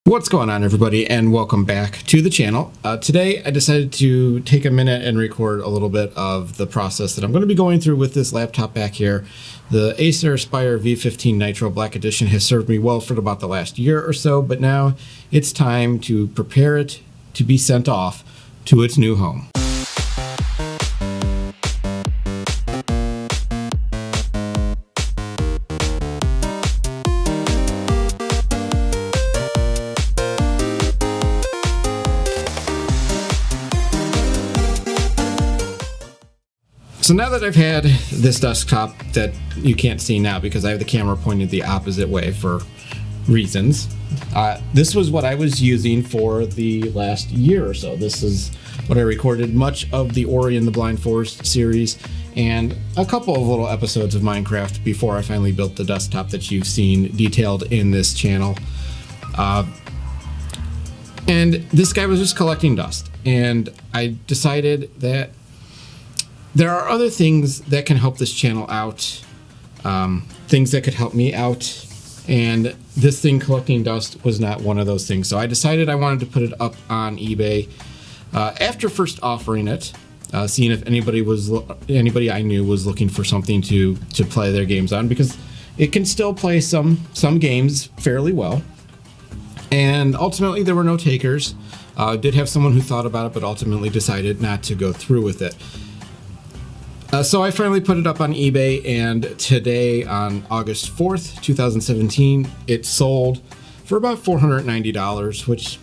What's going on, everybody, and welcome back to the channel. Today I decided to take a minute and record a little bit of the process that I'm going to be going through with this laptop back here. The Acer Aspire V15 Nitro Black Edition has served me well for about the last year or so, but now it's time to prepare it to be sent off to its new home. So now that I've had this desktop that you can't see now because I have the camera pointed the opposite way for reasons, this was what I was using for the last year or so. This is what I recorded much of the Ori and the Blind Forest series and a couple of little episodes of Minecraft before I finally built the desktop that you've seen detailed in this channel. And this guy was just collecting dust, and I decided that there are other things that can help this channel out, things that could help me out, and this thing collecting dust was not one of those things. So I decided I wanted to put it up on eBay after first offering it, seeing if anybody I knew was looking for something to play their games on, because it can still play some games fairly well. And ultimately there were no takers. Did have someone who thought about it, but ultimately decided not to go through with it. So I finally put it up on eBay, and today on August 4th, 2017, it sold for about $490, which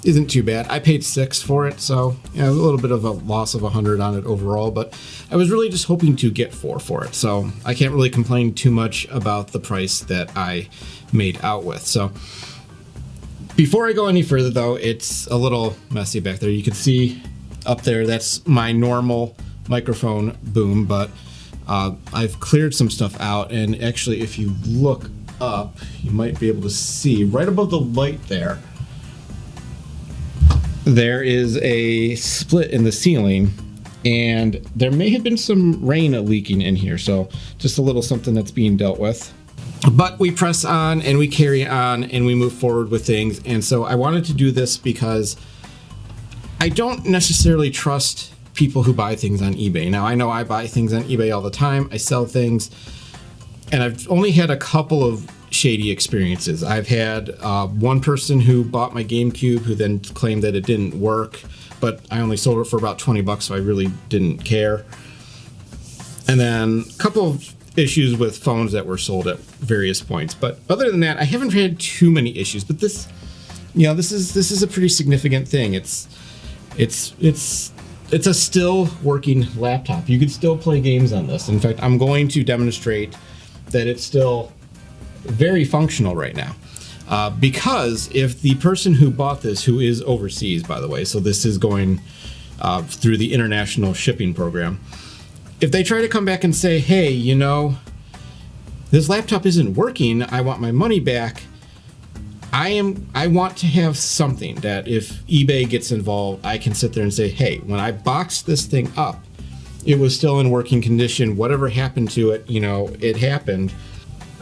isn't too bad. I paid $6 for it, so a little bit of a loss of $100 on it overall, but I was really just hoping to get $4 for it, so I can't really complain too much about the price that I made out with. So before I go any further, though, it's a little messy back there. You can see up there, that's my normal microphone boom, but I've cleared some stuff out, and actually if you look up you might be able to see right above the light there is a split in the ceiling, and there may have been some rain leaking in here, so just a little something that's being dealt with. But we press on and we carry on and we move forward with things. And so I wanted to do this because I don't necessarily trust people who buy things on eBay. Now, I know I buy things on eBay all the time. I sell things, and I've only had a couple of shady experiences. I've had one person who bought my GameCube who then claimed that it didn't work, but I only sold it for about 20 bucks, so I really didn't care. And then a couple of issues with phones that were sold at various points. But other than that, I haven't had too many issues. But this, this is a pretty significant thing. It's a still working laptop. You could still play games on this. In fact, I'm going to demonstrate that it's still very functional right now. Because if the person who bought this, who is overseas, by the way, so this is going through the international shipping program, if they try to come back and say, hey, this laptop isn't working, I want my money back, I want to have something that if eBay gets involved, I can sit there and say, hey, when I boxed this thing up, it was still in working condition. Whatever happened to it, it happened.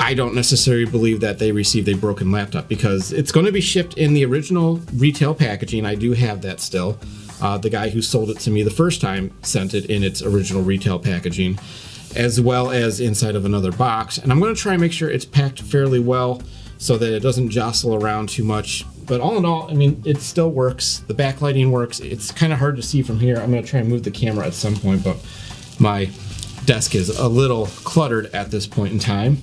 I don't necessarily believe that they received a broken laptop, because it's going to be shipped in the original retail packaging. I do have that still. The guy who sold it to me the first time sent it in its original retail packaging, as well as inside of another box. And I'm going to try and make sure it's packed fairly well, so that it doesn't jostle around too much. But all in all, it still works. The backlighting works. It's kind of hard to see from here. I'm going to try and move the camera at some point, but my desk is a little cluttered at this point in time.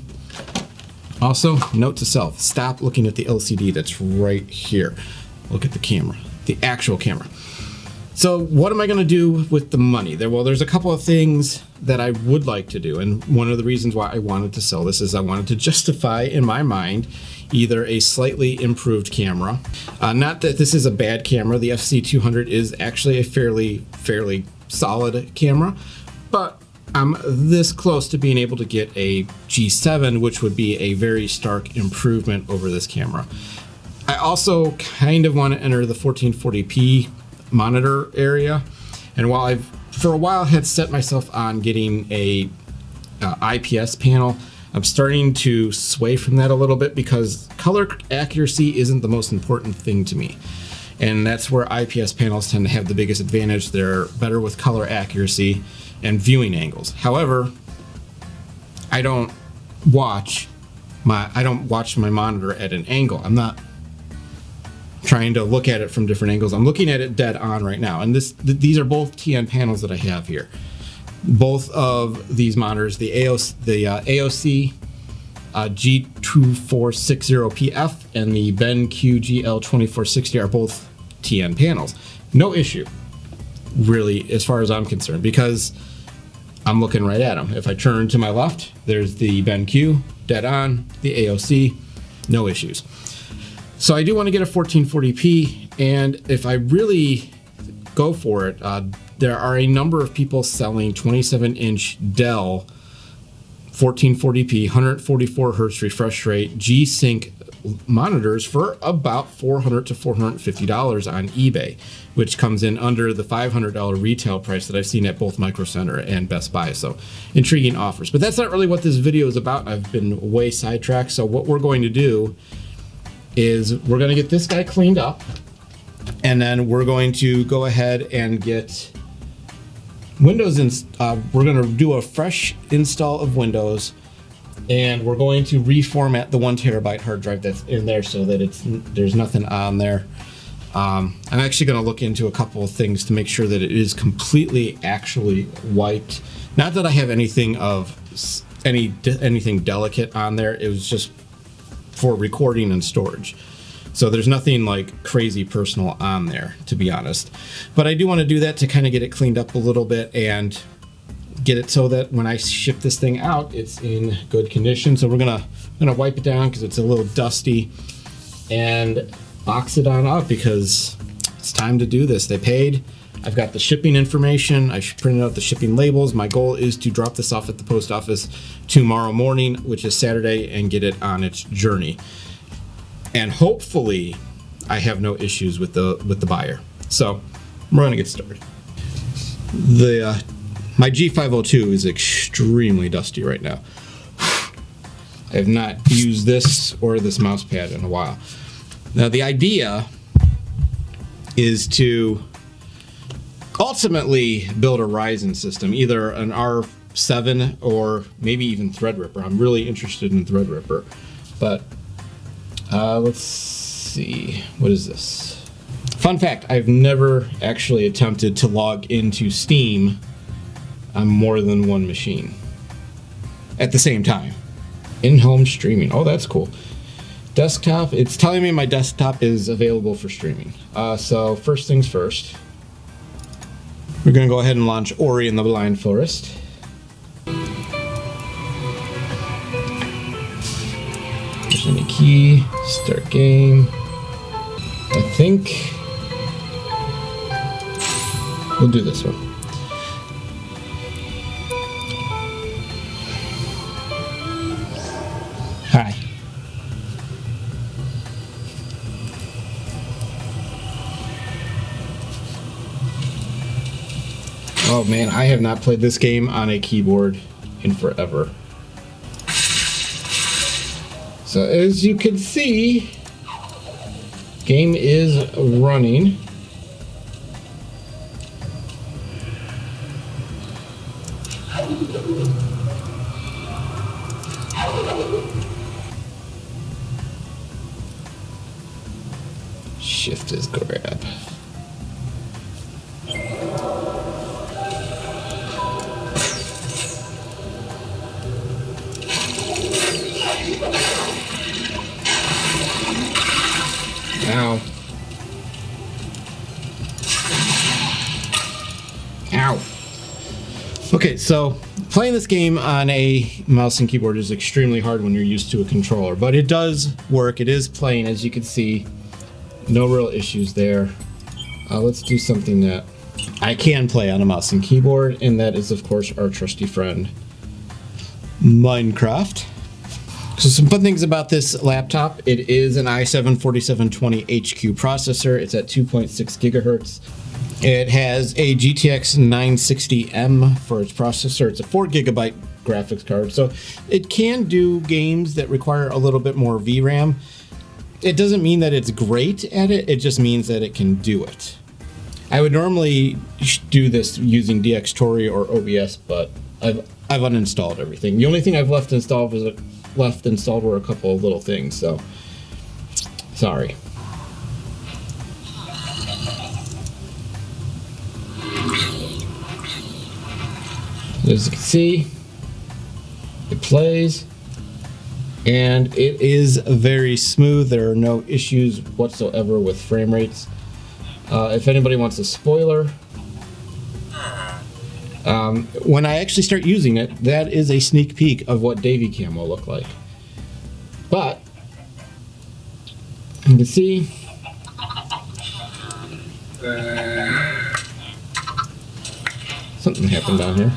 Also, note to self, stop looking at the LCD that's right here. Look at the camera, the actual camera. So what am I going to do with the money? There's a couple of things that I would like to do, and one of the reasons why I wanted to sell this is I wanted to justify, in my mind, either a slightly improved camera. Not that this is a bad camera. The FC200 is actually a fairly solid camera, but I'm this close to being able to get a G7, which would be a very stark improvement over this camera. I also kind of want to enter the 1440p monitor area, and while I've for a while had set myself on getting a IPS panel, I'm starting to sway from that a little bit because color accuracy isn't the most important thing to me. And that's where IPS panels tend to have the biggest advantage. They're better with color accuracy and viewing angles. However, I don't watch my monitor at an angle. I'm not trying to look at it from different angles. I'm looking at it dead on right now. And these are both TN panels that I have here. Both of these monitors, the AOC G2460PF and the BenQ GL2460 are both TN panels. No issue, really, as far as I'm concerned, because I'm looking right at them. If I turn to my left, there's the BenQ, dead on, the AOC, no issues. So I do want to get a 1440p, and if I really go for it, there are a number of people selling 27-inch Dell 1440p, 144 hertz refresh rate G-Sync monitors for about $400 to $450 on eBay, which comes in under the $500 retail price that I've seen at both Micro Center and Best Buy. So intriguing offers, but that's not really what this video is about. I've been way sidetracked. So what we're going to do is we're going to get this guy cleaned up, and then we're going to go ahead and get Windows, we're going to do a fresh install of Windows, and we're going to reformat the 1 terabyte hard drive that's in there so that there's nothing on there. I'm actually going to look into a couple of things to make sure that it is completely actually wiped. Not that I have anything anything delicate on there. It was just for recording and storage. So there's nothing like crazy personal on there, to be honest. But I do want to do that to kind of get it cleaned up a little bit and get it so that when I ship this thing out, it's in good condition. So we're gonna wipe it down because it's a little dusty, and box it on up because it's time to do this. They paid. I've got the shipping information. I printed out the shipping labels. My goal is to drop this off at the post office tomorrow morning, which is Saturday, and get it on its journey. And hopefully I have no issues with the buyer. So we're gonna get started. My G502 is extremely dusty right now. I have not used this or this mouse pad in a while. Now the idea is to ultimately build a Ryzen system, either an R7 or maybe even Threadripper. I'm really interested in Threadripper, but let's see, what is this? Fun fact, I've never actually attempted to log into Steam on more than one machine at the same time. In-home streaming, oh, that's cool. Desktop, it's telling me my desktop is available for streaming. So first things first, we're gonna go ahead and launch Ori and the Blind Forest. There's any key, start game. I think we'll do this one. Hi. Oh man, I have not played this game on a keyboard in forever. So as you can see, game is running. Shift is grab. Ow. Ow. Okay, so playing this game on a mouse and keyboard is extremely hard when you're used to a controller, but it does work. It is playing, as you can see. No real issues there. Let's do something that I can play on a mouse and keyboard, and that is, of course, our trusty friend, Minecraft. So some fun things about this laptop. It is an i7-4720HQ processor. It's at 2.6 gigahertz. It has a GTX 960M for its processor. It's a 4 gigabyte graphics card. So it can do games that require a little bit more VRAM. It doesn't mean that it's great at it, it just means that it can do it. I would normally do this using DxTory or OBS, but I've uninstalled everything. The only thing I've left installed were a couple of little things, so sorry. As you can see, it plays, and it is very smooth. There are no issues whatsoever with frame rates. If anybody wants a spoiler, when I actually start using it, that is a sneak peek of what Davey Cam will look like. But you can see something happened down here.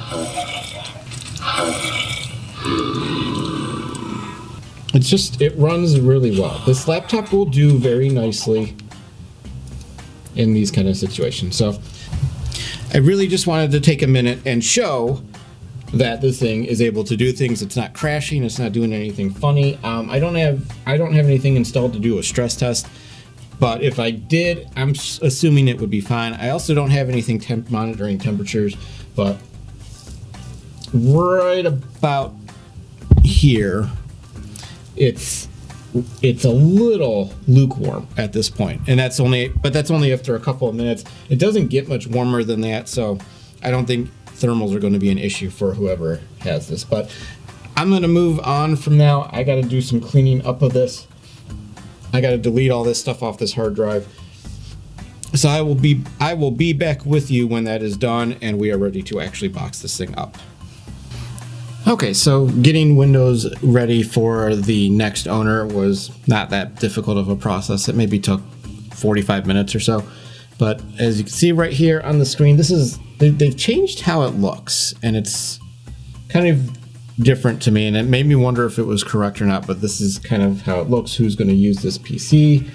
It runs really well. This laptop will do very nicely in these kind of situations. So I really just wanted to take a minute and show that this thing is able to do things. It's not crashing, it's not doing anything funny. I don't have anything installed to do a stress test, but if I did, I'm assuming it would be fine. I also don't have anything monitoring temperatures, but right about here, it's a little lukewarm at this point, and that's only after a couple of minutes. It doesn't get much warmer than that, so I don't think thermals are going to be an issue for whoever has this. But I'm going to move on from now. I got to do some cleaning up of this. I got to delete all this stuff off this hard drive. So I will be back with you when that is done and we are ready to actually box this thing up. Okay, so getting Windows ready for the next owner was not that difficult of a process. It maybe took 45 minutes or so. But as you can see right here on the screen, they've changed how it looks, and it's kind of different to me, and it made me wonder if it was correct or not, but this is kind of how it looks, who's going to use this PC,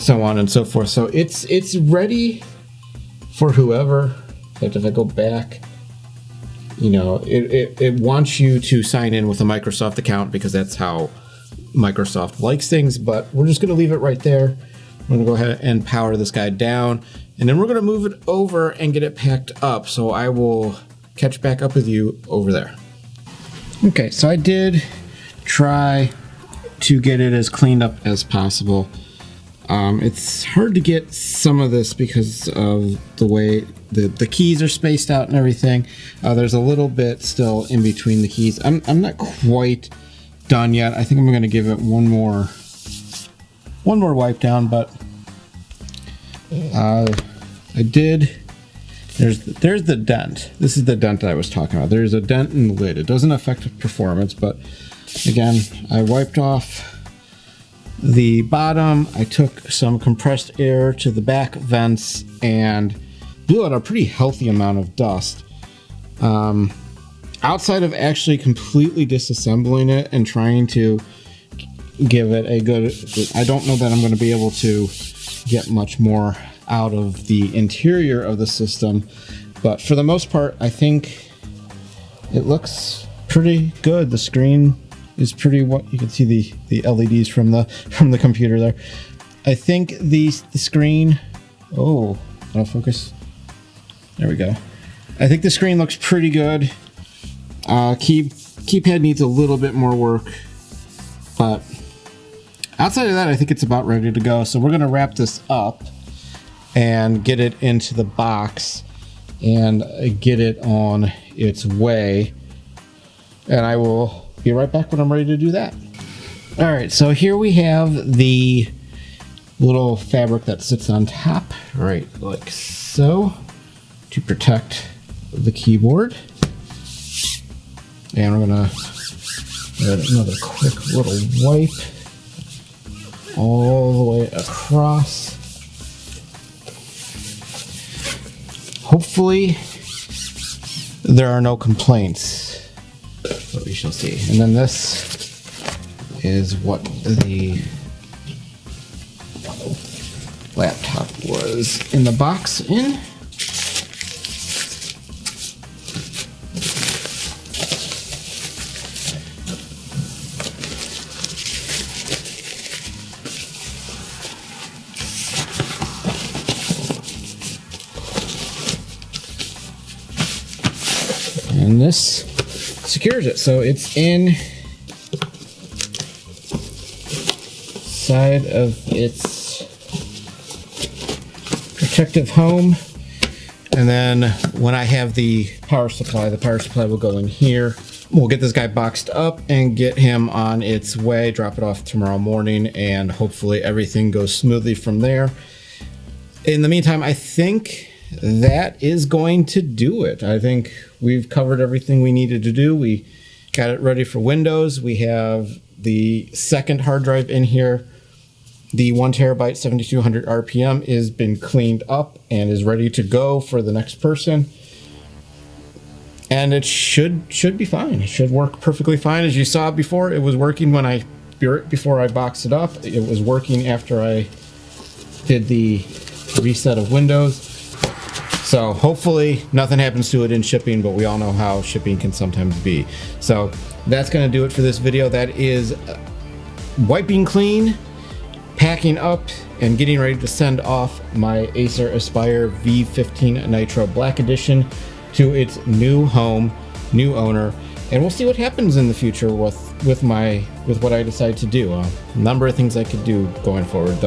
so on and so forth. So it's ready for whoever. In fact, if I go back, you know, it wants you to sign in with a Microsoft account because that's how Microsoft likes things, but we're just going to leave it right there. I'm going to go ahead and power this guy down, and then we're going to move it over and get it packed up, so I will catch back up with you over there. Okay, so I did try to get it as cleaned up as possible. It's hard to get some of this because of the way the keys are spaced out and everything. There's a little bit still in between the keys. I'm not quite done yet. I think I'm going to give it one more wipe down, but I did. There's the dent. This is the dent that I was talking about. There's a dent in the lid. It doesn't affect performance, but again, I wiped off the bottom. I took some compressed air to the back vents and blew out a pretty healthy amount of dust. Outside of actually completely disassembling it and trying to give it a good, I don't know that I'm going to be able to get much more out of the interior of the system, but for the most part, I think it looks pretty good. The screen is pretty, what you can see the LEDs from the computer there. I think the screen, oh, autofocus. There we go. I think the screen looks pretty good. Keypad needs a little bit more work, but outside of that, I think it's about ready to go. So we're going to wrap this up and get it into the box and get it on its way. And I will be right back when I'm ready to do that. All right, so here we have the little fabric that sits on top, right like so, to protect the keyboard. And we're gonna add another quick little wipe all the way across. Hopefully there are no complaints, but we shall see. And then this is what the laptop was in the box in. And this secures it. So it's inside of its protective home. And then when I have the power supply will go in here. We'll get this guy boxed up and get him on its way, drop it off tomorrow morning, and hopefully everything goes smoothly from there. In the meantime, I think that is going to do it. I think we've covered everything we needed to do. We got it ready for Windows. We have the second hard drive in here. The 1 terabyte 7200 RPM has been cleaned up and is ready to go for the next person. And it should be fine. It should work perfectly fine. As you saw before, it was working before I boxed it up. It was working after I did the reset of Windows. So hopefully nothing happens to it in shipping, but we all know how shipping can sometimes be. So that's going to do it for this video. That is wiping clean, packing up, and getting ready to send off my Acer Aspire V15 Nitro Black Edition to its new home, new owner, and we'll see what happens in the future with what I decide to do. A number of things I could do going forward.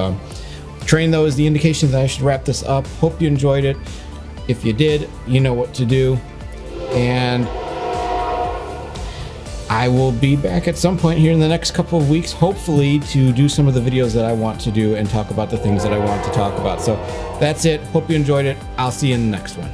Train though is the indication that I should wrap this up. Hope you enjoyed it. If you did, you know what to do, and I will be back at some point here in the next couple of weeks, hopefully to do some of the videos that I want to do and talk about the things that I want to talk about. So that's it. Hope you enjoyed it. I'll see you in the next one.